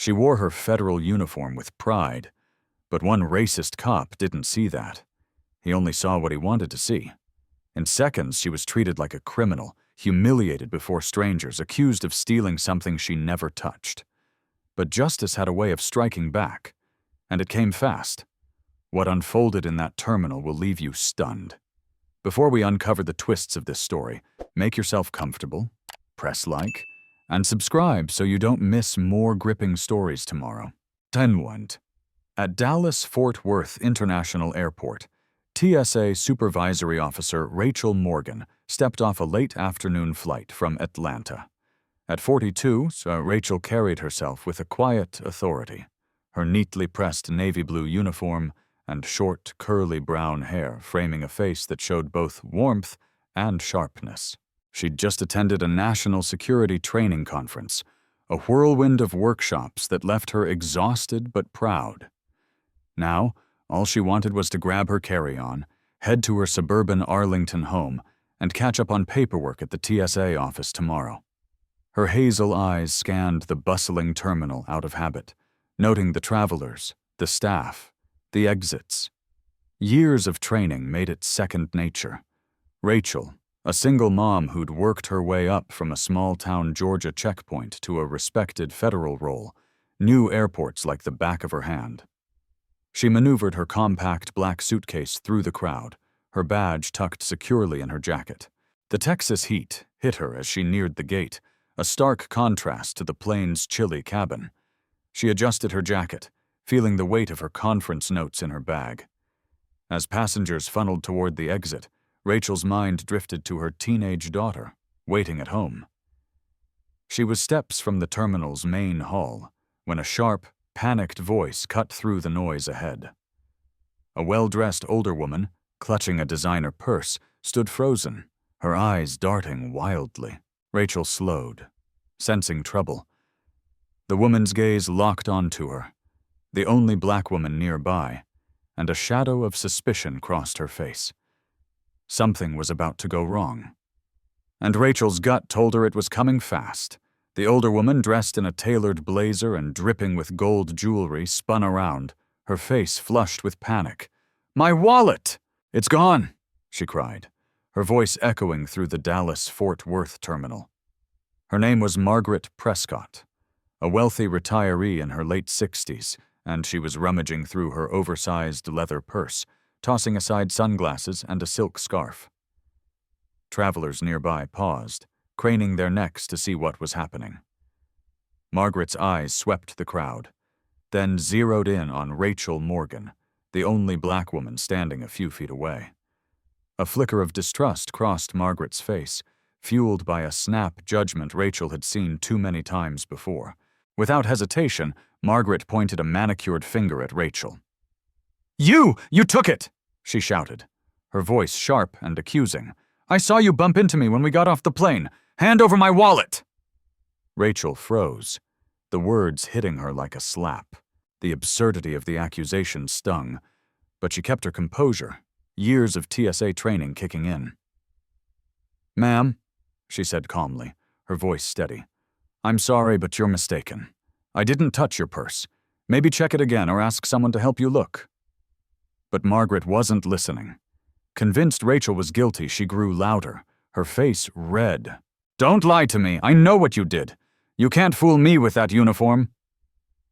She wore her federal uniform with pride, but one racist cop didn't see that. He only saw what he wanted to see. In seconds, she was treated like a criminal, humiliated before strangers, accused of stealing something she never touched. But justice had a way of striking back, and it came fast. What unfolded in that terminal will leave you stunned. Before we uncover the twists of this story, make yourself comfortable, press like, and subscribe so you don't miss more gripping stories tomorrow. 10. At Dallas-Fort Worth International Airport, TSA Supervisory Officer Rachel Morgan stepped off a late afternoon flight from Atlanta. At 42, Rachel carried herself with a quiet authority, her neatly pressed navy blue uniform and short, curly brown hair framing a face that showed both warmth and sharpness. She'd just attended a national security training conference, a whirlwind of workshops that left her exhausted but proud. Now, all she wanted was to grab her carry-on, head to her suburban Arlington home, and catch up on paperwork at the TSA office tomorrow. Her hazel eyes scanned the bustling terminal out of habit, noting the travelers, the staff, the exits. Years of training made it second nature. Rachel, a single mom who'd worked her way up from a small-town Georgia checkpoint to a respected federal role, knew airports like the back of her hand. She maneuvered her compact black suitcase through the crowd, her badge tucked securely in her jacket. The Texas heat hit her as she neared the gate, a stark contrast to the plane's chilly cabin. She adjusted her jacket, feeling the weight of her conference notes in her bag. As passengers funneled toward the exit, Rachel's mind drifted to her teenage daughter, waiting at home. She was steps from the terminal's main hall when a sharp, panicked voice cut through the noise ahead. A well-dressed older woman, clutching a designer purse, stood frozen, her eyes darting wildly. Rachel slowed, sensing trouble. The woman's gaze locked onto her, the only black woman nearby, and a shadow of suspicion crossed her face. Something was about to go wrong. And Rachel's gut told her it was coming fast. The older woman, dressed in a tailored blazer and dripping with gold jewelry, spun around, her face flushed with panic. "My wallet! It's gone!" she cried, her voice echoing through the Dallas-Fort Worth terminal. Her name was Margaret Prescott, a wealthy retiree in her late 60s, and she was rummaging through her oversized leather purse, tossing aside sunglasses and a silk scarf. Travelers nearby paused, craning their necks to see what was happening. Margaret's eyes swept the crowd, then zeroed in on Rachel Morgan, the only black woman standing a few feet away. A flicker of distrust crossed Margaret's face, fueled by a snap judgment Rachel had seen too many times before. Without hesitation, Margaret pointed a manicured finger at Rachel. You took it!" she shouted, her voice sharp and accusing. "I saw you bump into me when we got off the plane. Hand over my wallet!" Rachel froze, the words hitting her like a slap. The absurdity of the accusation stung, but she kept her composure, years of TSA training kicking in. "Ma'am," she said calmly, her voice steady, "I'm sorry, but you're mistaken. I didn't touch your purse. Maybe check it again or ask someone to help you look." But Margaret wasn't listening. Convinced Rachel was guilty, she grew louder, her face red. "Don't lie to me. I know what you did. You can't fool me with that uniform."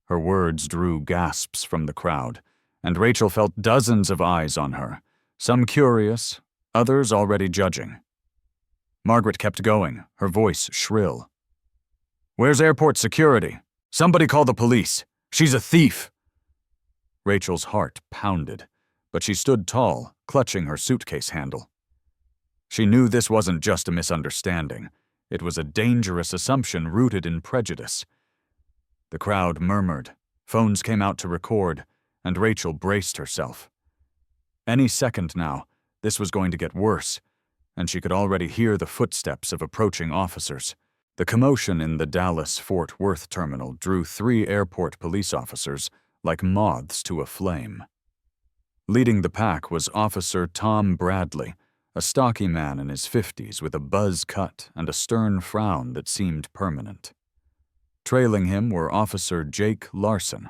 Her words drew gasps from the crowd, and Rachel felt dozens of eyes on her, some curious, others already judging. Margaret kept going, her voice shrill. "Where's airport security? Somebody call the police. She's a thief." Rachel's heart pounded, but she stood tall, clutching her suitcase handle. She knew this wasn't just a misunderstanding. It was a dangerous assumption rooted in prejudice. The crowd murmured, phones came out to record, and Rachel braced herself. Any second now, this was going to get worse, and she could already hear the footsteps of approaching officers. The commotion in the Dallas-Fort Worth terminal drew 3 airport police officers like moths to a flame. Leading the pack was Officer Tom Bradley, a stocky man in his 50s with a buzz cut and a stern frown that seemed permanent. Trailing him were Officer Jake Larson,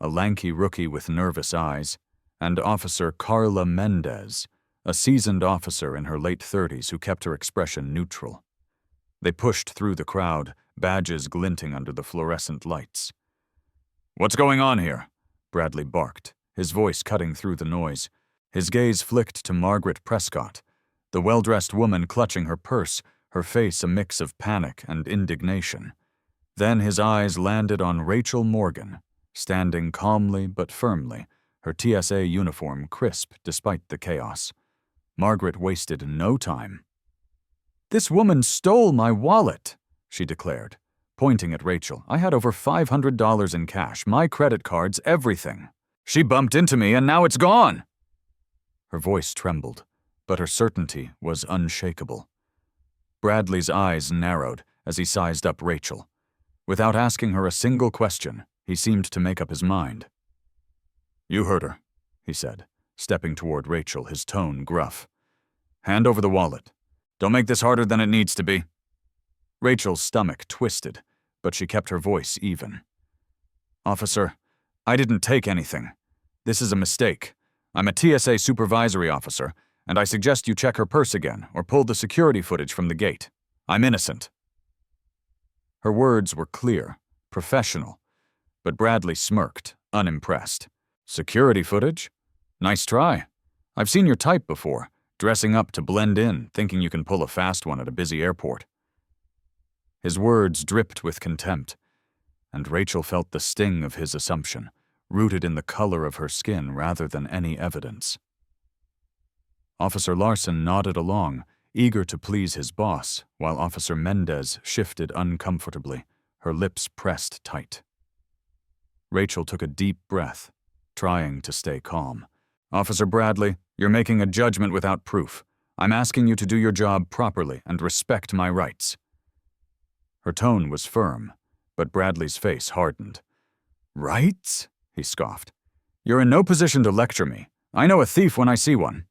a lanky rookie with nervous eyes, and Officer Carla Mendez, a seasoned officer in her late 30s who kept her expression neutral. They pushed through the crowd, badges glinting under the fluorescent lights. "What's going on here?" Bradley barked, his voice cutting through the noise. His gaze flicked to Margaret Prescott, the well-dressed woman clutching her purse, her face a mix of panic and indignation. Then his eyes landed on Rachel Morgan, standing calmly but firmly, her TSA uniform crisp despite the chaos. Margaret wasted no time. "This woman stole my wallet," she declared, pointing at Rachel. "I had over $500 in cash, my credit cards, everything. She bumped into me and now it's gone." Her voice trembled, but her certainty was unshakable. Bradley's eyes narrowed as he sized up Rachel. Without asking her a single question, he seemed to make up his mind. "You heard her," he said, stepping toward Rachel, his tone gruff. "Hand over the wallet. Don't make this harder than it needs to be." Rachel's stomach twisted, but she kept her voice even. "Officer, I didn't take anything. This is a mistake. I'm a TSA supervisory officer, and I suggest you check her purse again or pull the security footage from the gate. I'm innocent." Her words were clear, professional, but Bradley smirked, unimpressed. "Security footage? Nice try. I've seen your type before, dressing up to blend in, thinking you can pull a fast one at a busy airport." His words dripped with contempt, and Rachel felt the sting of his assumption, rooted in the color of her skin rather than any evidence. Officer Larson nodded along, eager to please his boss, while Officer Mendez shifted uncomfortably, her lips pressed tight. Rachel took a deep breath, trying to stay calm. "Officer Bradley, you're making a judgment without proof. I'm asking you to do your job properly and respect my rights." Her tone was firm, but Bradley's face hardened. "Rights?" he scoffed. "You're in no position to lecture me. I know a thief when I see one."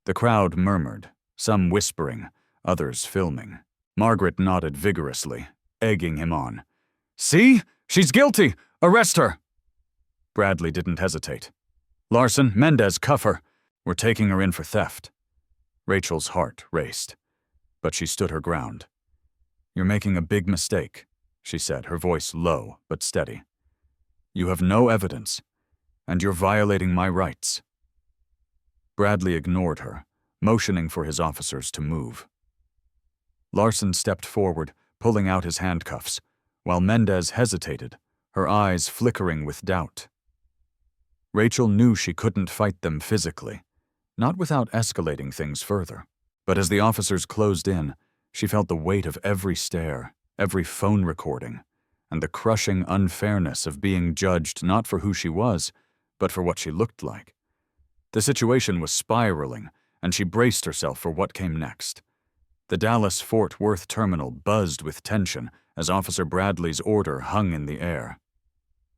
The crowd murmured, some whispering, others filming. Margaret nodded vigorously, egging him on. "See? She's guilty! Arrest her!" Bradley didn't hesitate. "Larson, Mendez, cuff her. We're taking her in for theft." Rachel's heart raced, but she stood her ground. "You're making a big mistake," she said, her voice low but steady. "You have no evidence, and you're violating my rights." Bradley ignored her, motioning for his officers to move. Larson stepped forward, pulling out his handcuffs, while Mendez hesitated, her eyes flickering with doubt. Rachel knew she couldn't fight them physically, not without escalating things further. But as the officers closed in, she felt the weight of every stare, every phone recording, and the crushing unfairness of being judged not for who she was, but for what she looked like. The situation was spiraling, and she braced herself for what came next. The Dallas-Fort Worth terminal buzzed with tension as Officer Bradley's order hung in the air.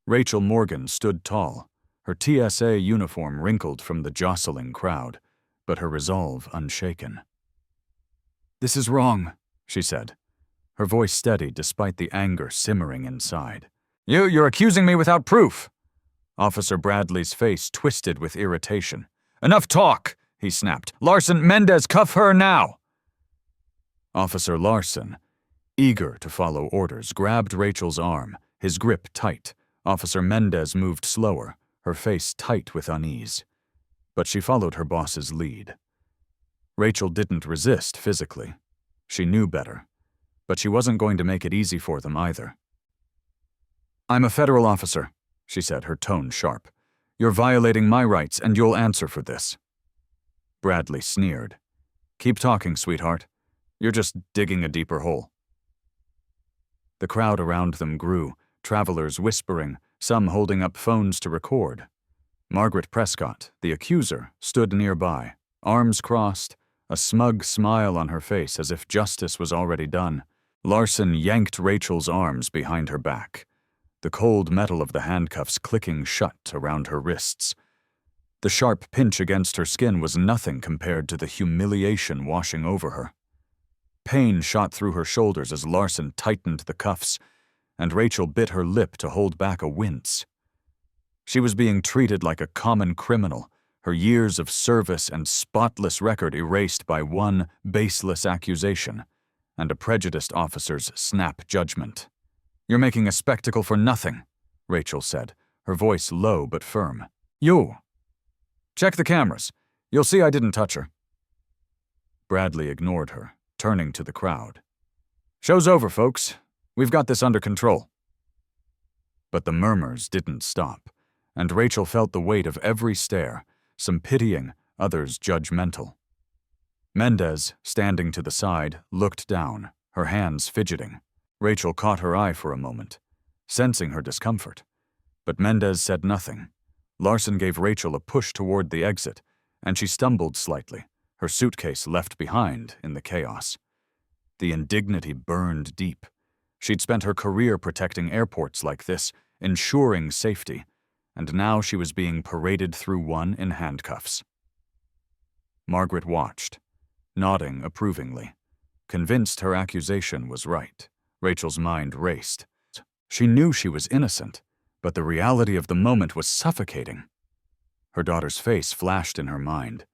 Rachel Morgan stood tall, her TSA uniform wrinkled from the jostling crowd, but her resolve unshaken. "This is wrong," she said, her voice steady despite the anger simmering inside. You're accusing me without proof." Officer Bradley's face twisted with irritation. "Enough talk," he snapped. "Larson, Mendez, cuff her now." Officer Larson, eager to follow orders, grabbed Rachel's arm, his grip tight. Officer Mendez moved slower, her face tight with unease. But she followed her boss's lead. Rachel didn't resist physically. She knew better. But she wasn't going to make it easy for them either. "I'm a federal officer," she said, her tone sharp. "You're violating my rights, and you'll answer for this." Bradley sneered. "Keep talking, sweetheart. You're just digging a deeper hole." The crowd around them grew, travelers whispering, some holding up phones to record. Margaret Prescott, the accuser, stood nearby, arms crossed, a smug smile on her face as if justice was already done. Larson yanked Rachel's arms behind her back, the cold metal of the handcuffs clicking shut around her wrists. The sharp pinch against her skin was nothing compared to the humiliation washing over her. Pain shot through her shoulders as Larson tightened the cuffs, and Rachel bit her lip to hold back a wince. She was being treated like a common criminal, her years of service and spotless record erased by one baseless accusation, and a prejudiced officer's snap judgment. "You're making a spectacle for nothing," Rachel said, her voice low but firm. "You! Check the cameras. You'll see I didn't touch her." Bradley ignored her, turning to the crowd. "Show's over, folks. We've got this under control." But the murmurs didn't stop, and Rachel felt the weight of every stare, some pitying, others judgmental. Mendez, standing to the side, looked down, her hands fidgeting. Rachel caught her eye for a moment, sensing her discomfort. But Mendez said nothing. Larson gave Rachel a push toward the exit, and she stumbled slightly, her suitcase left behind in the chaos. The indignity burned deep. She'd spent her career protecting airports like this, ensuring safety, and now she was being paraded through one in handcuffs. Margaret watched, nodding approvingly. Convinced her accusation was right, Rachel's mind raced. She knew she was innocent, but the reality of the moment was suffocating. Her daughter's face flashed in her mind.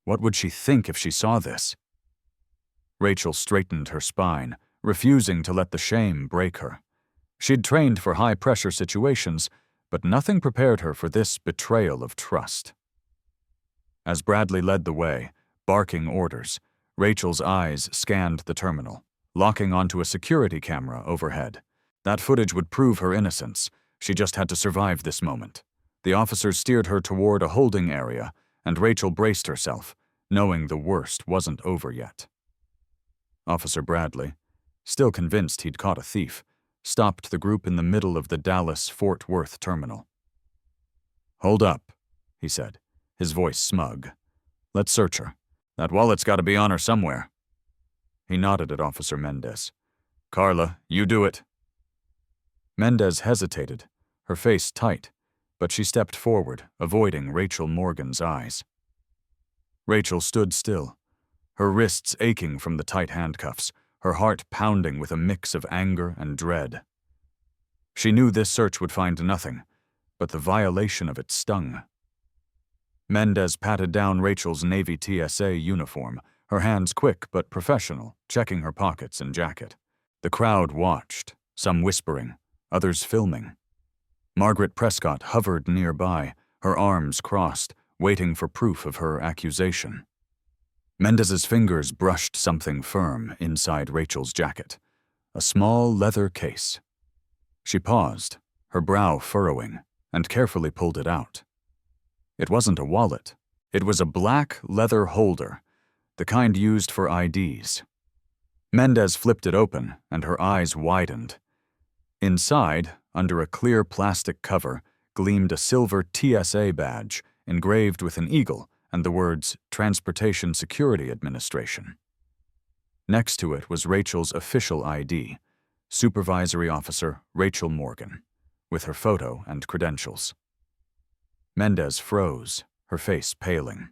What would she think if she saw this? Rachel straightened her spine, refusing to let the shame break her. She'd trained for high-pressure situations, but nothing prepared her for this betrayal of trust. As Bradley led the way, barking orders, Rachel's eyes scanned the terminal, locking onto a security camera overhead. That footage would prove her innocence. She just had to survive this moment. The officers steered her toward a holding area, and Rachel braced herself, knowing the worst wasn't over yet. Officer Bradley, still convinced he'd caught a thief, stopped the group in the middle of the Dallas-Fort Worth terminal. "Hold up," he said, his voice smug. "Let's search her. That wallet's got to be on her somewhere." He nodded at Officer Mendez. "Carla, you do it." Mendez hesitated, her face tight, but she stepped forward, avoiding Rachel Morgan's eyes. Rachel stood still, her wrists aching from the tight handcuffs, her heart pounding with a mix of anger and dread. She knew this search would find nothing, but the violation of it stung. Mendez patted down Rachel's Navy TSA uniform, her hands quick but professional, checking her pockets and jacket. The crowd watched, some whispering, others filming. Margaret Prescott hovered nearby, her arms crossed, waiting for proof of her accusation. Mendez's fingers brushed something firm inside Rachel's jacket, a small leather case. She paused, her brow furrowing, and carefully pulled it out. It wasn't a wallet. It was a black leather holder, the kind used for IDs. Mendez flipped it open, and her eyes widened. Inside, under a clear plastic cover, gleamed a silver TSA badge engraved with an eagle and the words Transportation Security Administration. Next to it was Rachel's official ID, Supervisory Officer Rachel Morgan, with her photo and credentials. Mendez froze, her face paling.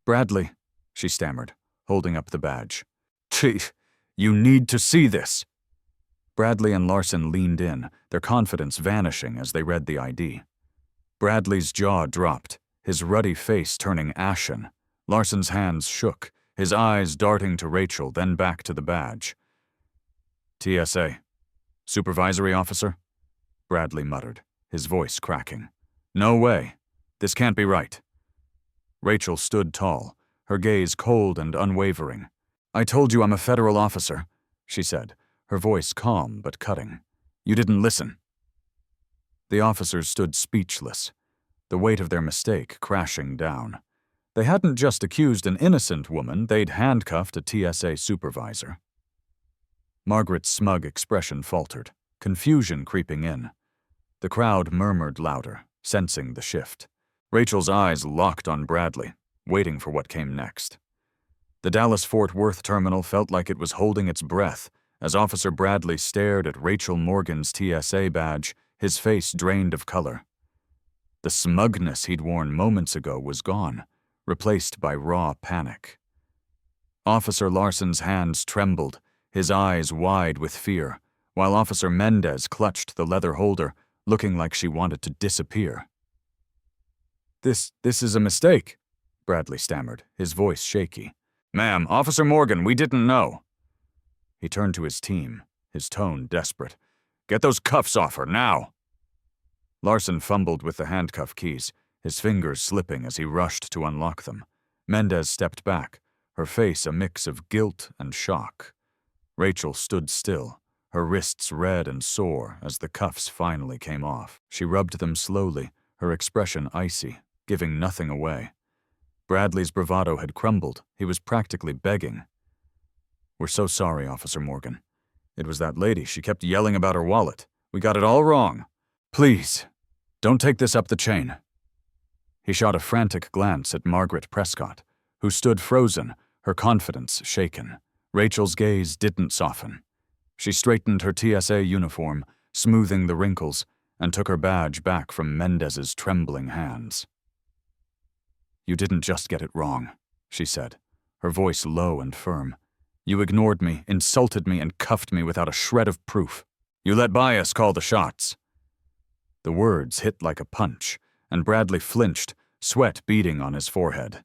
Bradley," she stammered, holding up the badge. "Chief, you need to see this." Bradley and Larson leaned in, their confidence vanishing as they read the ID. Bradley's jaw dropped, his ruddy face turning ashen. Larson's hands shook, his eyes darting to Rachel, then back to the badge. "TSA. Supervisory Officer?" Bradley muttered, his voice cracking. "No way. This can't be right." Rachel stood tall, her gaze cold and unwavering. "I told you I'm a federal officer," she said, her voice calm but cutting. "You didn't listen." The officers stood speechless, the weight of their mistake crashing down. They hadn't just accused an innocent woman, they'd handcuffed a TSA supervisor. Margaret's smug expression faltered, confusion creeping in. The crowd murmured louder, sensing the shift. Rachel's eyes locked on Bradley, waiting for what came next. The Dallas-Fort Worth terminal felt like it was holding its breath as Officer Bradley stared at Rachel Morgan's TSA badge, his face drained of color. The smugness he'd worn moments ago was gone, replaced by raw panic. Officer Larson's hands trembled, his eyes wide with fear, while Officer Mendez clutched the leather holder, looking like she wanted to disappear. This is a mistake," Bradley stammered, his voice shaky. "Ma'am, Officer Morgan, we didn't know." He turned to his team, his tone desperate. "Get those cuffs off her, now!" Larson fumbled with the handcuff keys, his fingers slipping as he rushed to unlock them. Mendez stepped back, her face a mix of guilt and shock. Rachel stood still, her wrists red and sore as the cuffs finally came off. She rubbed them slowly, her expression icy, giving nothing away. Bradley's bravado had crumbled. He was practically begging. "We're so sorry, Officer Morgan. It was that lady. She kept yelling about her wallet. We got it all wrong. Please, don't take this up the chain." He shot a frantic glance at Margaret Prescott, who stood frozen, her confidence shaken. Rachel's gaze didn't soften. She straightened her TSA uniform, smoothing the wrinkles, and took her badge back from Mendez's trembling hands. "You didn't just get it wrong," she said, her voice low and firm. "You ignored me, insulted me, and cuffed me without a shred of proof. You let bias call the shots." The words hit like a punch, and Bradley flinched, sweat beading on his forehead.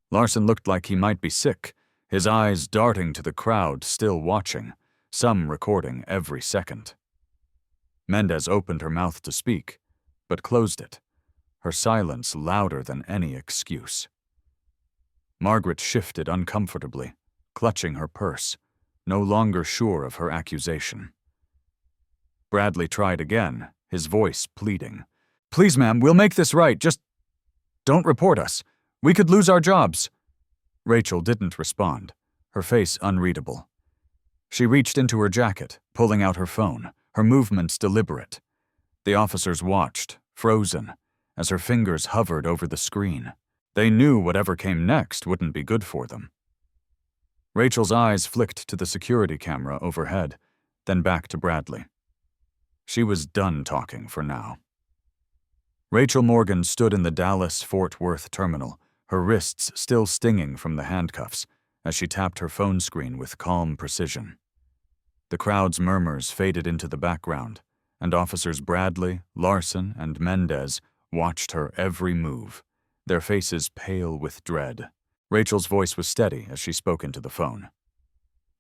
Larson looked like he might be sick, his eyes darting to the crowd still watching, some recording every second. Mendez opened her mouth to speak, but closed it, her silence louder than any excuse. Margaret shifted uncomfortably, clutching her purse, no longer sure of her accusation. Bradley tried again, his voice pleading. "Please, ma'am, we'll make this right. Just don't report us. We could lose our jobs." Rachel didn't respond, her face unreadable. She reached into her jacket, pulling out her phone, her movements deliberate. The officers watched, frozen, as her fingers hovered over the screen. They knew whatever came next wouldn't be good for them. Rachel's eyes flicked to the security camera overhead, then back to Bradley. She was done talking for now. Rachel Morgan stood in the Dallas-Fort Worth terminal, her wrists still stinging from the handcuffs, as she tapped her phone screen with calm precision. The crowd's murmurs faded into the background, and Officers Bradley, Larson, and Mendez watched her every move, their faces pale with dread. Rachel's voice was steady as she spoke into the phone.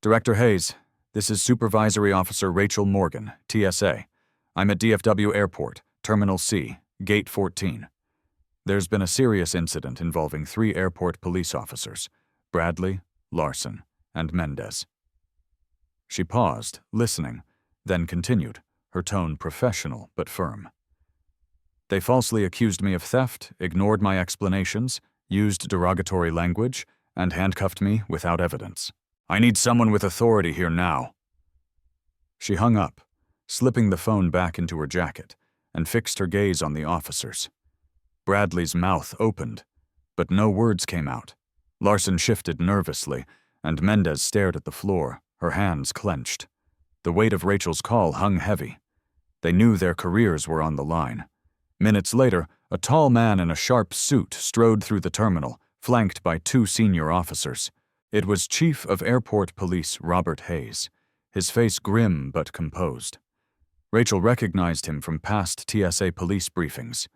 "Director Hayes, this is Supervisory Officer Rachel Morgan, TSA. I'm at DFW Airport, Terminal C, Gate 14. There's been a serious incident involving 3 airport police officers, Bradley, Larson, and Mendez." She paused, listening, then continued, her tone professional but firm. "They falsely accused me of theft, ignored my explanations, used derogatory language, and handcuffed me without evidence. I need someone with authority here now." She hung up, slipping the phone back into her jacket, and fixed her gaze on the officers. Bradley's mouth opened, but no words came out. Larson shifted nervously, and Mendez stared at the floor, her hands clenched. The weight of Rachel's call hung heavy. They knew their careers were on the line. Minutes later, a tall man in a sharp suit strode through the terminal, flanked by 2 senior officers. It was Chief of Airport Police Robert Hayes, his face grim but composed. Rachel recognized him from past TSA police briefings.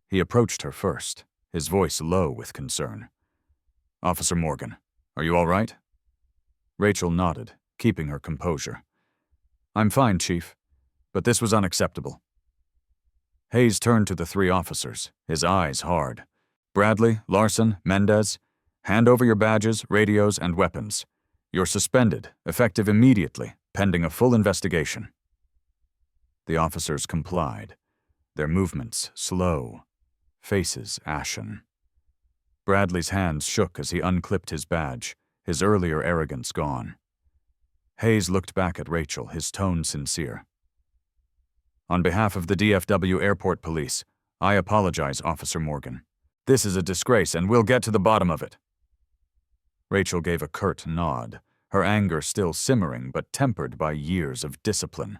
He approached her first, his voice low with concern. "Officer Morgan, are you all right?" Rachel nodded, keeping her composure. "I'm fine, Chief, but this was unacceptable." Hayes turned to the 3 officers, his eyes hard. "Bradley, Larson, Mendez, hand over your badges, radios, and weapons. You're suspended, effective immediately, pending a full investigation." The officers complied, their movements slow, faces ashen. Bradley's hands shook as he unclipped his badge, his earlier arrogance gone. Hayes looked back at Rachel, his tone sincere. "On behalf of the DFW Airport Police, I apologize, Officer Morgan. This is a disgrace, and we'll get to the bottom of it." Rachel gave a curt nod, her anger still simmering but tempered by years of discipline.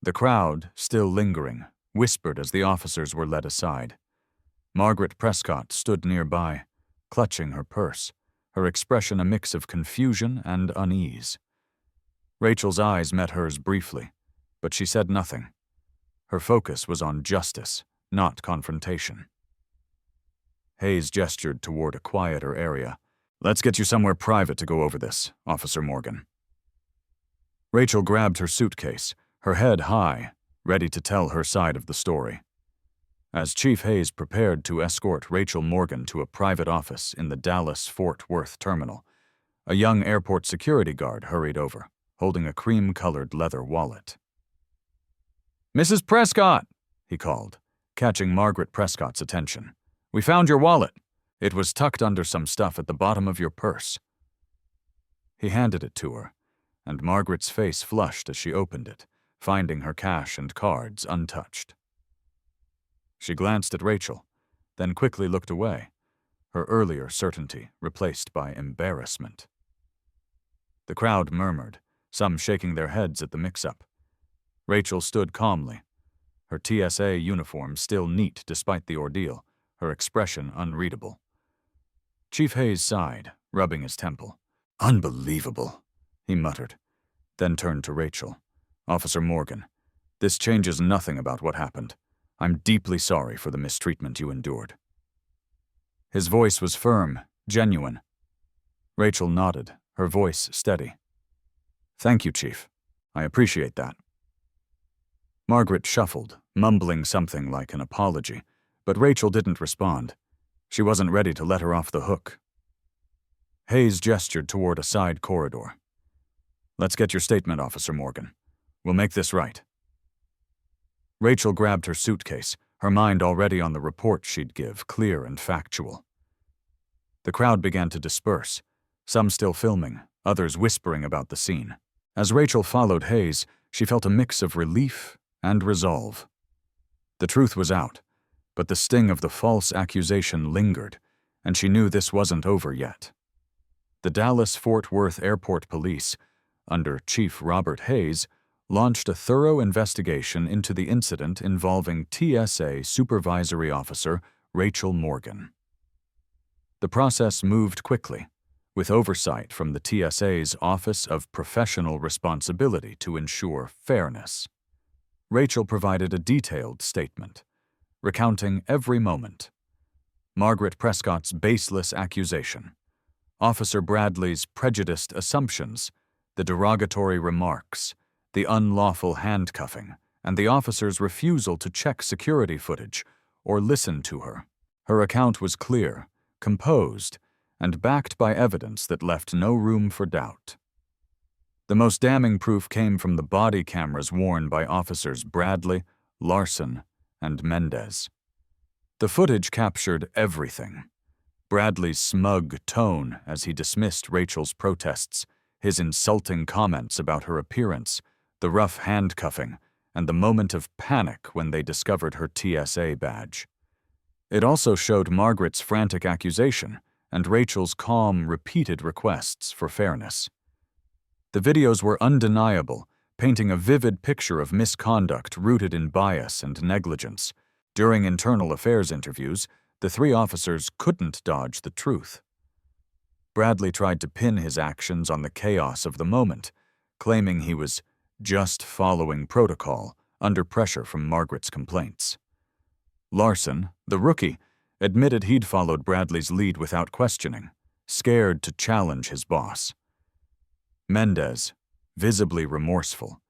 The crowd, still lingering, whispered as the officers were led aside. Margaret Prescott stood nearby, clutching her purse, her expression a mix of confusion and unease. Rachel's eyes met hers briefly, but she said nothing. Her focus was on justice, not confrontation. Hayes gestured toward a quieter area. "Let's get you somewhere private to go over this, Officer Morgan." Rachel grabbed her suitcase, her head high, ready to tell her side of the story. As Chief Hayes prepared to escort Rachel Morgan to a private office in the Dallas-Fort Worth terminal, a young airport security guard hurried over, holding a cream-colored leather wallet. "Mrs. Prescott," he called, catching Margaret Prescott's attention. "We found your wallet. It was tucked under some stuff at the bottom of your purse." He handed it to her, and Margaret's face flushed as she opened it, finding her cash and cards untouched. She glanced at Rachel, then quickly looked away, her earlier certainty replaced by embarrassment. The crowd murmured, some shaking their heads at the mix-up. Rachel stood calmly, her TSA uniform still neat despite the ordeal, her expression unreadable. Chief Hayes sighed, rubbing his temple. "Unbelievable," he muttered, then turned to Rachel. "Officer Morgan, this changes nothing about what happened. I'm deeply sorry for the mistreatment you endured." His voice was firm, genuine. Rachel nodded, her voice steady. "Thank you, Chief. I appreciate that." Margaret shuffled, mumbling something like an apology, but Rachel didn't respond. She wasn't ready to let her off the hook. Hayes gestured toward a side corridor. "Let's get your statement, Officer Morgan. We'll make this right." Rachel grabbed her suitcase, her mind already on the report she'd give, clear and factual. The crowd began to disperse, some still filming, others whispering about the scene. As Rachel followed Hayes, she felt a mix of relief and resolve. The truth was out, but the sting of the false accusation lingered, and she knew this wasn't over yet. The Dallas-Fort Worth Airport Police, under Chief Robert Hayes, launched a thorough investigation into the incident involving TSA Supervisory Officer Rachel Morgan. The process moved quickly, with oversight from the TSA's Office of Professional Responsibility to ensure fairness. Rachel provided a detailed statement, recounting every moment. Margaret Prescott's baseless accusation, Officer Bradley's prejudiced assumptions, the derogatory remarks, the unlawful handcuffing, and the officer's refusal to check security footage or listen to her. Her account was clear, composed, and backed by evidence that left no room for doubt. The most damning proof came from the body cameras worn by Officers Bradley, Larson, and Mendez. The footage captured everything. Bradley's smug tone as he dismissed Rachel's protests, his insulting comments about her appearance, the rough handcuffing, and the moment of panic when they discovered her TSA badge. It also showed Margaret's frantic accusation and Rachel's calm, repeated requests for fairness. The videos were undeniable, painting a vivid picture of misconduct rooted in bias and negligence. During internal affairs interviews, the three officers couldn't dodge the truth. Bradley tried to pin his actions on the chaos of the moment, claiming he was just following protocol under pressure from Margaret's complaints. Larson, the rookie, admitted he'd followed Bradley's lead without questioning, scared to challenge his boss. Mendez, visibly remorseful,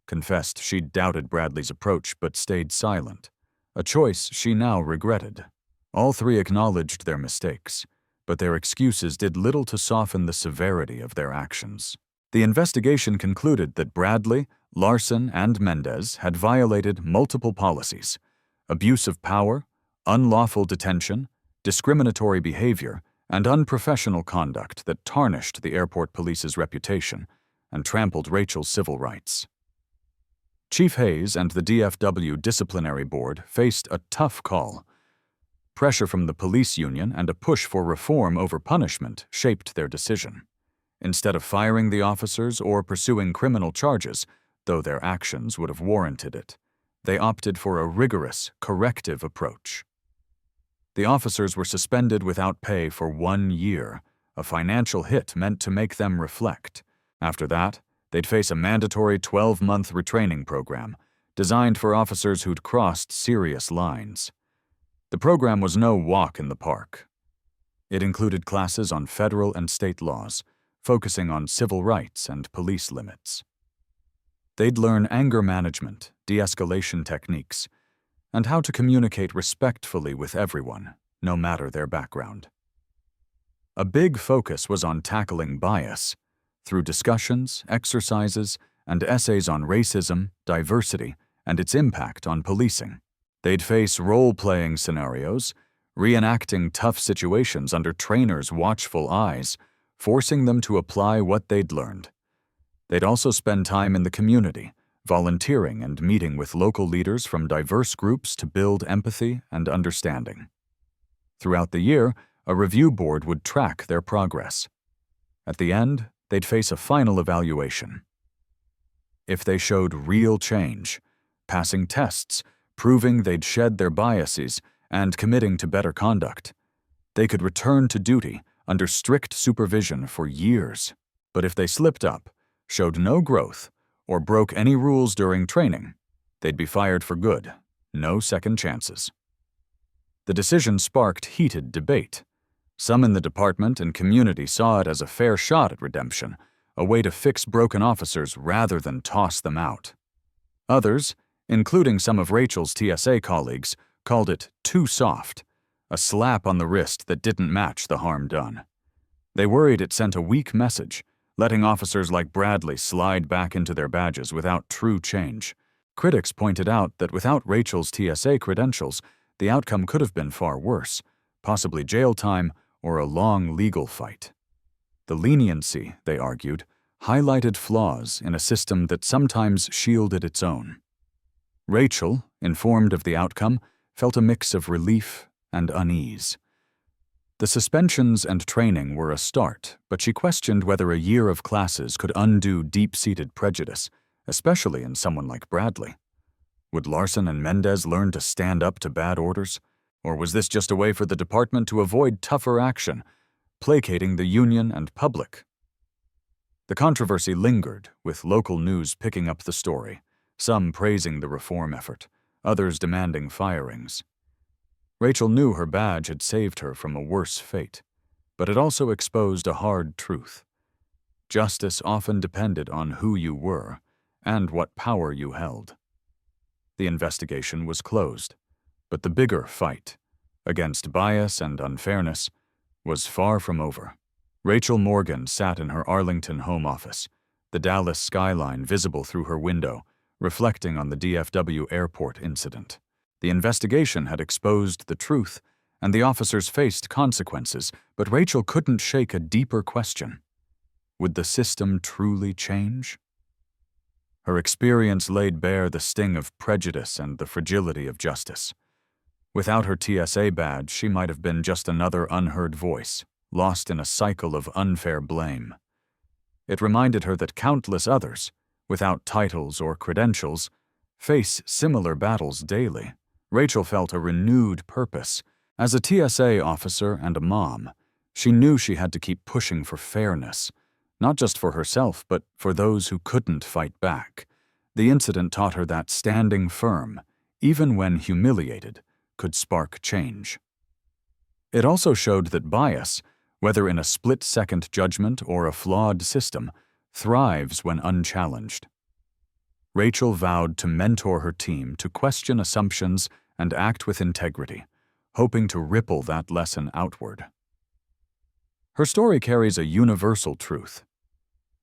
confessed she'd doubted Bradley's approach but stayed silent, a choice she now regretted. All three acknowledged their mistakes, but their excuses did little to soften the severity of their actions. The investigation concluded that Bradley, Larson, and Mendez had violated multiple policies: abuse of power, unlawful detention, discriminatory behavior, and unprofessional conduct that tarnished the airport police's reputation and trampled Rachel's civil rights. Chief Hayes and the DFW Disciplinary Board faced a tough call. Pressure from the police union and a push for reform over punishment shaped their decision. Instead of firing the officers or pursuing criminal charges, though their actions would have warranted it, they opted for a rigorous, corrective approach. The officers were suspended without pay for 1 year, a financial hit meant to make them reflect. After that, They'd face a mandatory 12-month retraining program designed for officers who'd crossed serious lines. The program was no walk in the park. It included classes on federal and state laws, focusing on civil rights and police limits. They'd learn anger management, de-escalation techniques, and how to communicate respectfully with everyone, no matter their background. A big focus was on tackling bias through discussions, exercises, and essays on racism, diversity, and its impact on policing. They'd face role-playing scenarios, reenacting tough situations under trainers' watchful eyes, forcing them to apply what they'd learned. They'd also spend time in the community, volunteering and meeting with local leaders from diverse groups to build empathy and understanding. Throughout the year, a review board would track their progress. At the end, they'd face a final evaluation. If they showed real change, passing tests, proving they'd shed their biases, and committing to better conduct, they could return to duty under strict supervision for years. But if they slipped up, showed no growth, or broke any rules during training, they'd be fired for good, no second chances. The decision sparked heated debate. Some in the department and community saw it as a fair shot at redemption, a way to fix broken officers rather than toss them out. Others, including some of Rachel's TSA colleagues, called it too soft, a slap on the wrist that didn't match the harm done. They worried it sent a weak message, letting officers like Bradley slide back into their badges without true change. Critics pointed out that without Rachel's TSA credentials, the outcome could have been far worse, possibly jail time or a long legal fight. The leniency, they argued, highlighted flaws in a system that sometimes shielded its own. Rachel, informed of the outcome, felt a mix of relief and unease. The suspensions and training were a start, but she questioned whether a year of classes could undo deep-seated prejudice, especially in someone like Bradley. Would Larson and Mendez learn to stand up to bad orders? Or was this just a way for the department to avoid tougher action, placating the union and public? The controversy lingered, with local news picking up the story, some praising the reform effort, others demanding firings. Rachel knew her badge had saved her from a worse fate, but it also exposed a hard truth. Justice often depended on who you were and what power you held. The investigation was closed, but the bigger fight, against bias and unfairness, was far from over. Rachel Morgan sat in her Arlington home office, the Dallas skyline visible through her window, reflecting on the DFW airport incident. The investigation had exposed the truth, and the officers faced consequences, but Rachel couldn't shake a deeper question. Would the system truly change? Her experience laid bare the sting of prejudice and the fragility of justice. Without her TSA badge, she might have been just another unheard voice, lost in a cycle of unfair blame. It reminded her that countless others, without titles or credentials, face similar battles daily. Rachel felt a renewed purpose. As a TSA officer and a mom, she knew she had to keep pushing for fairness, not just for herself, but for those who couldn't fight back. The incident taught her that standing firm, even when humiliated, could spark change. It also showed that bias, whether in a split-second judgment or a flawed system, thrives when unchallenged. Rachel vowed to mentor her team to question assumptions and act with integrity, hoping to ripple that lesson outward. Her story carries a universal truth.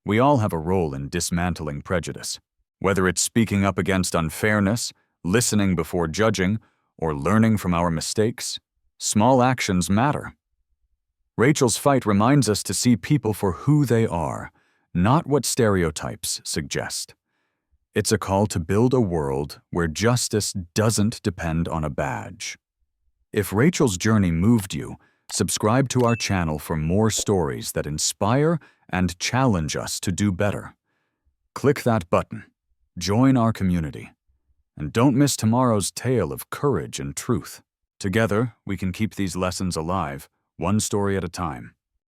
We all have a role in dismantling prejudice, whether it's speaking up against unfairness, listening before judging, or learning from our mistakes. Small actions matter. Rachel's fight reminds us to see people for who they are, not what stereotypes suggest. It's a call to build a world where justice doesn't depend on a badge. If Rachel's journey moved you, subscribe to our channel for more stories that inspire and challenge us to do better. Click that button, join our community, and don't miss tomorrow's tale of courage and truth. Together, we can keep these lessons alive, one story at a time.